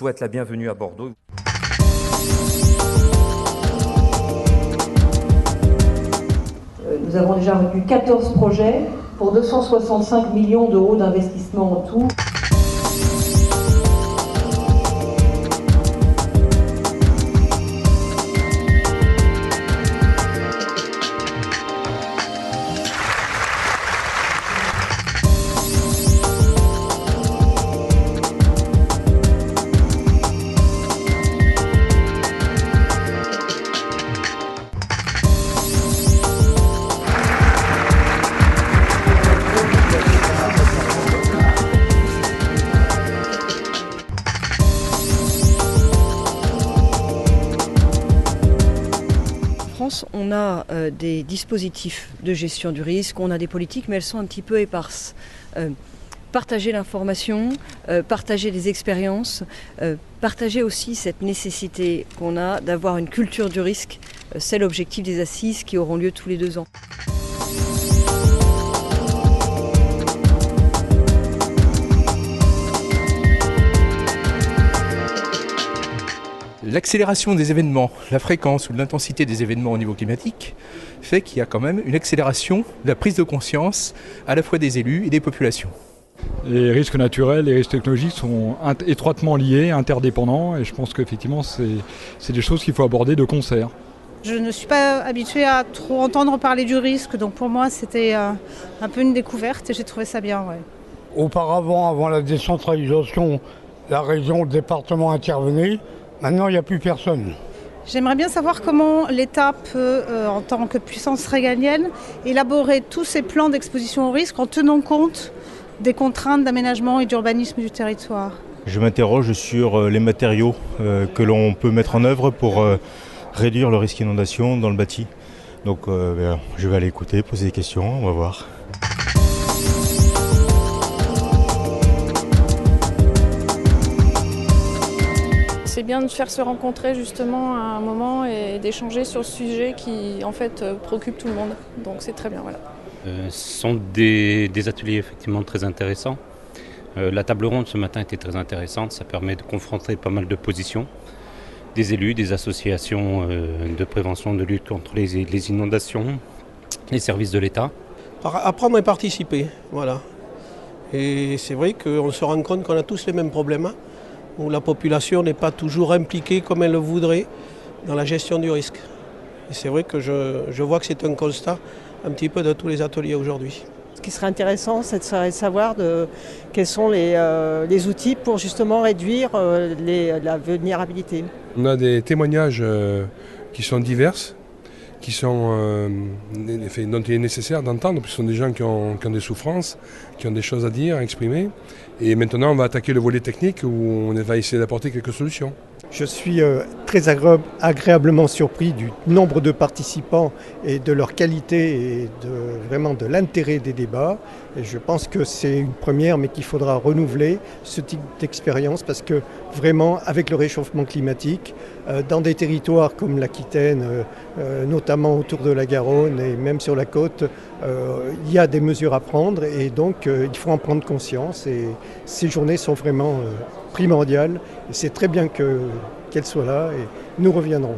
souhaite la bienvenue à Bordeaux. Nous avons déjà retenu 14 projets pour 265 millions d'euros d'investissement en tout. On a des dispositifs de gestion du risque, on a des politiques, mais elles sont un petit peu éparses. Partager l'information, partager les expériences, partager aussi cette nécessité qu'on a d'avoir une culture du risque. C'est l'objectif des assises qui auront lieu tous les 2 ans. L'accélération des événements, la fréquence ou l'intensité des événements au niveau climatique fait qu'il y a quand même une accélération de la prise de conscience à la fois des élus et des populations. Les risques naturels, les risques technologiques sont étroitement liés, interdépendants, et je pense qu'effectivement c'est des choses qu'il faut aborder de concert. Je ne suis pas habituée à trop entendre parler du risque, donc pour moi c'était un peu une découverte et j'ai trouvé ça bien. Ouais. Auparavant, avant la décentralisation, la région, le département intervenait. Maintenant, il n'y a plus personne. J'aimerais bien savoir comment l'État peut, en tant que puissance régalienne, élaborer tous ces plans d'exposition au risque en tenant compte des contraintes d'aménagement et d'urbanisme du territoire. Je m'interroge sur les matériaux que l'on peut mettre en œuvre pour réduire le risque d'inondation dans le bâti. Donc je vais aller écouter, poser des questions, on va voir. C'est bien de faire se rencontrer justement à un moment et d'échanger sur ce sujet qui en fait préoccupe tout le monde. Donc c'est très bien, voilà. Ce sont des ateliers effectivement très intéressants. La table ronde ce matin était très intéressante, ça permet de confronter pas mal de positions. Des élus, des associations de prévention, de lutte contre les inondations, les services de l'État. Apprendre et participer, voilà. Et c'est vrai qu'on se rend compte qu'on a tous les mêmes problèmes, où la population n'est pas toujours impliquée comme elle le voudrait dans la gestion du risque. Et c'est vrai que je vois que c'est un constat un petit peu de tous les ateliers aujourd'hui. Ce qui serait intéressant, c'est de savoir quels sont les outils pour justement réduire la vulnérabilité. On a des témoignages qui sont divers, dont il est nécessaire d'entendre, parce que ce sont des gens qui ont des souffrances, qui ont des choses à dire, à exprimer. Et maintenant, on va attaquer le volet technique où on va essayer d'apporter quelques solutions. Je suis très agréablement surpris du nombre de participants et de leur qualité et vraiment de l'intérêt des débats. Et je pense que c'est une première, mais qu'il faudra renouveler ce type d'expérience parce que vraiment, avec le réchauffement climatique, dans des territoires comme l'Aquitaine, notamment autour de la Garonne et même sur la côte, il y a des mesures à prendre et donc il faut en prendre conscience. Et ces journées sont vraiment primordiales et c'est très bien qu'elles soient là et nous reviendrons.